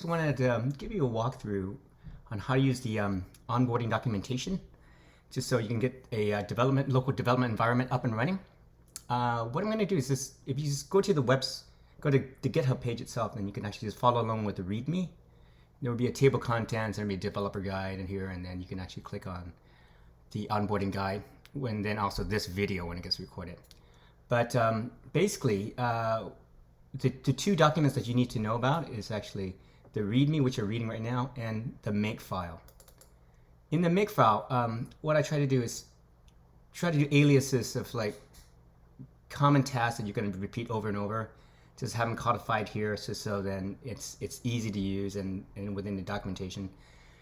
Just wanted to give you a walkthrough on how to use the onboarding documentation, just so you can get a local development environment up and running. What I'm going to do is this: if you just go to the go to the GitHub page itself, then you can actually just follow along with the README. There will be a table of contents, there will be a developer guide in here, and then you can actually click on the onboarding guide, and then also this video when it gets recorded. But basically, the two documents that you need to know about is actually the README, which you're reading right now, and the make file. In the make file, what I try to do is try to do aliases of like common tasks that you're going to repeat over and over. Just have them codified here, so then it's easy to use and within the documentation.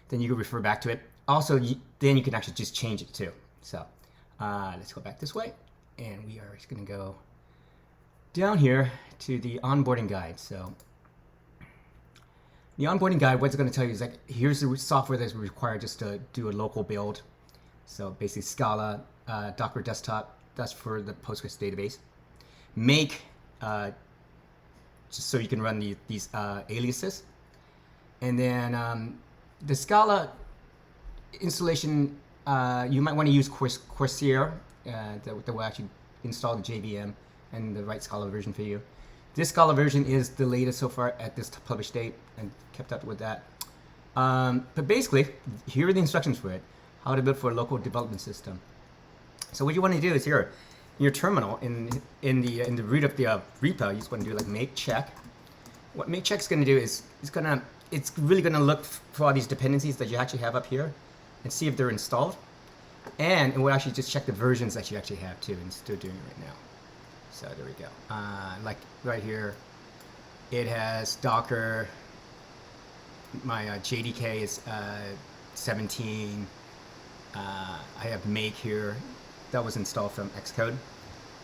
Then you can refer back to it. Also, then you can actually just change it too. So let's go back this way, and we are just going to go down here to the onboarding guide. So the onboarding guide, what it's going to tell you is like, here's the software that's required just to do a local build. So basically Scala, Docker desktop, that's for the Postgres database. Make, just so you can run these aliases. And then the Scala installation, you might want to use Coursera that will actually install the JVM and the right Scala version for you. This Scala version is the latest so far at this published date, and kept up with that. But basically, here are the instructions for it: how to build for a local development system. So what you want to do is here, in your terminal, in the root of the repo, you just want to do like make check. What make check is going to do is it's really going to look for all these dependencies that you actually have up here, and see if they're installed, and it will actually just check the versions that you actually have too, and still doing it right now. So there we go. Like right here, it has Docker. My JDK is 17. I have make here. That was installed from Xcode.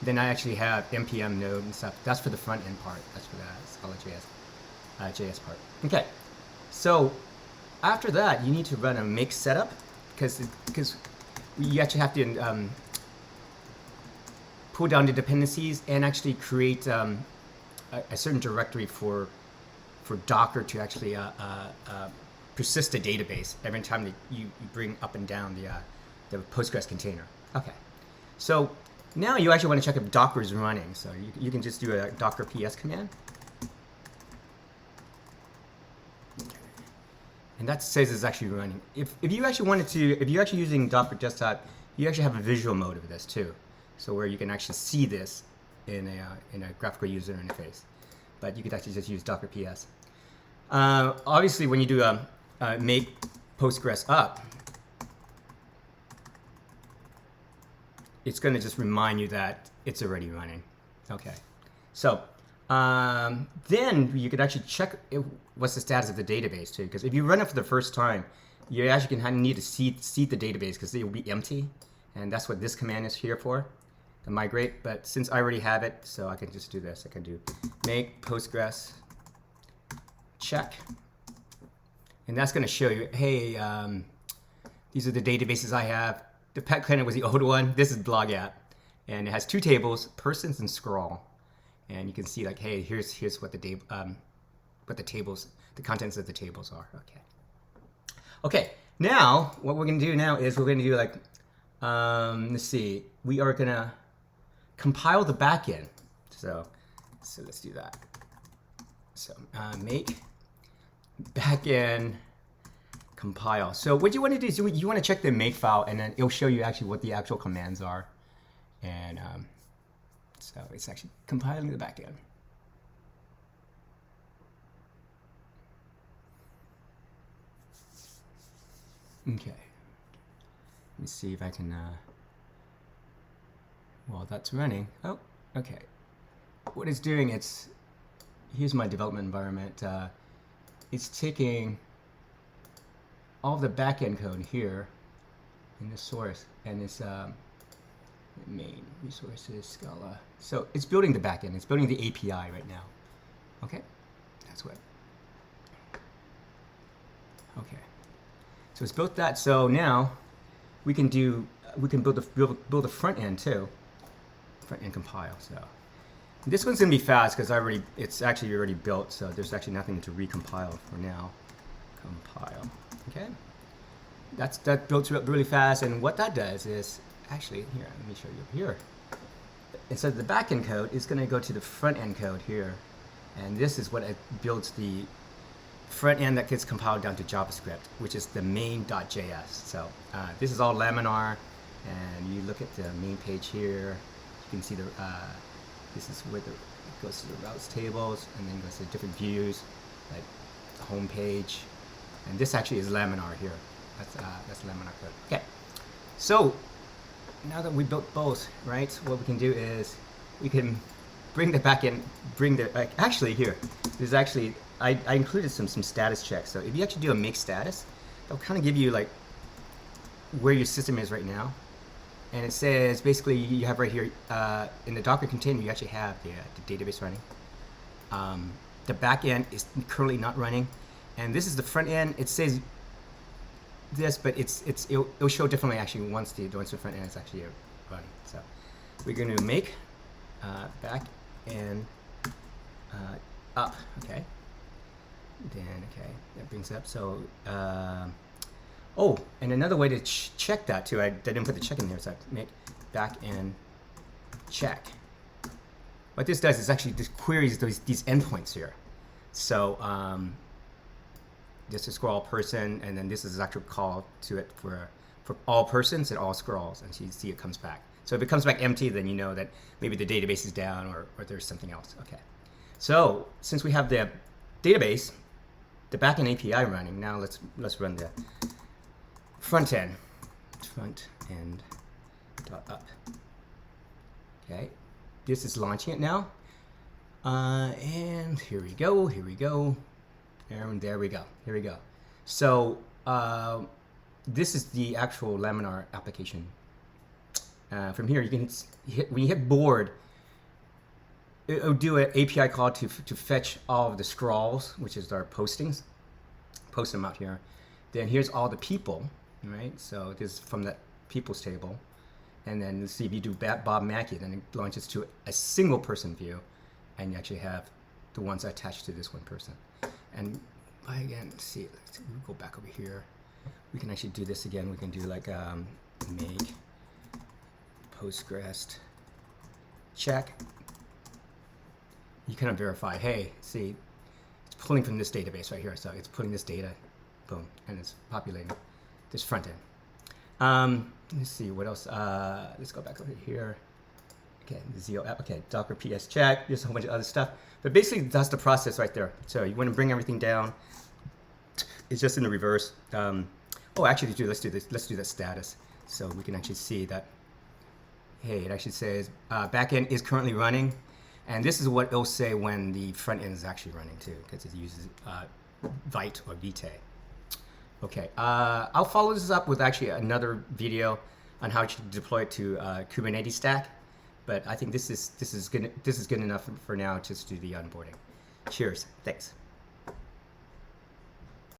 Then I actually have npm node and stuff. That's for the front end part. That's for the Scala JS part. Okay. So after that, you need to run a make setup because you actually have to pull down the dependencies and actually create a certain directory for Docker to actually persist the database every time that you bring up and down the Postgres container. Okay, so now you actually want to check if Docker is running. So you can just do a docker ps command. And that says it's actually running. If you actually wanted to, if you're actually using Docker desktop, you actually have a visual mode of this too. So where you can actually see this in a graphical user interface, but you could actually just use Docker PS. Obviously, when you do make Postgres up, it's going to just remind you that it's already running. Okay, so then you could actually check what's the status of the database too, because if you run it for the first time, you actually can need to seed the database because it will be empty, and that's what this command is here for. To migrate, but since I already have it, so I can just do this. I can do make Postgres check, and that's going to show you, hey, these are the databases I have. The pet client was the old one. This is Blogapp, and it has two tables: persons and scroll. And you can see like, hey, here's what the tables, the contents of the tables are. Okay. Okay. Now what we're going to do now is we're going to do like, let's see, we are going to compile the backend. So let's do that. So make backend compile. So what you want to do is you want to check the make file, and then it'll show you actually what the actual commands are. And so it's actually compiling the backend. Okay. Let me see if I can. While that's running, oh, okay. What it's doing, here's my development environment. It's taking all of the backend code here in the source, and it's main resources Scala. So it's building the backend. It's building the API right now. Okay, that's what. Okay, so it's built that. So now we can build the front end too. Front end compile. So This one's gonna be fast because it's actually already built, so there's actually nothing to recompile for now. Compile. Okay. That builds really fast, and what that does is actually here. Let me show you here. Instead of the backend code, it's gonna go to the front end code here, and this is what it builds the front end that gets compiled down to JavaScript, which is the main.js. So this is all Laminar, and you look at the main page here. You can see the this is where it goes to the routes tables, and then goes to different views, like the home page, and this actually is Laminar here. That's Laminar code. Okay, so now that we built both, right? What we can do is we can bring the backend, actually here. There's actually I included some status checks. So if you actually do a make status, that'll kind of give you like where your system is right now. And it says basically you have right here in the Docker container you actually have the database running. The back end is currently not running, and this is the front end. It says this, but it'll show differently actually once the front end is actually running. So we're going to make back end up. Okay. Then that brings up so. Oh, and another way to check that too, I didn't put the check in there, so I make backend check. What this does is actually just queries these endpoints here. So this is scroll person, and then this is actual call to it for all persons and all scrolls, and so you see it comes back. So if it comes back empty, then you know that maybe the database is down or there's something else. Okay. So since we have the database, the backend API running, now let's run the front end dot up. Okay, this is launching it now, and here we go, and there we go. So this is the actual Laminar application. From here, you can when you hit board, it'll do an API call to fetch all of the scrolls, which is our postings, post them out here. Then here's all the people. Right, so this is from that people's table, and then let's see if you do Bob Mackey, then it launches to a single person view, and you actually have the ones attached to this one person. And again, let's see, we'll go back over here. We can actually do this again. We can do like make Postgres check. You kind of verify, hey, see, it's pulling from this database right here, so it's putting this data, boom, and it's populating this front end. Let's see what else. Let's go back over here. Okay, the Zio-Blogapp. Okay, Docker PS check. There's a whole bunch of other stuff, but basically that's the process right there. So you want to bring everything down. It's just in the reverse. Oh, actually, let's do this. Let's do the status, so we can actually see that. Hey, it actually says backend is currently running, and this is what it'll say when the front end is actually running too, because it uses Vite or Vite. Okay, I'll follow this up with actually another video on how to deploy it to Kubernetes stack, but I think this is good enough for now just to do the onboarding. Cheers, thanks.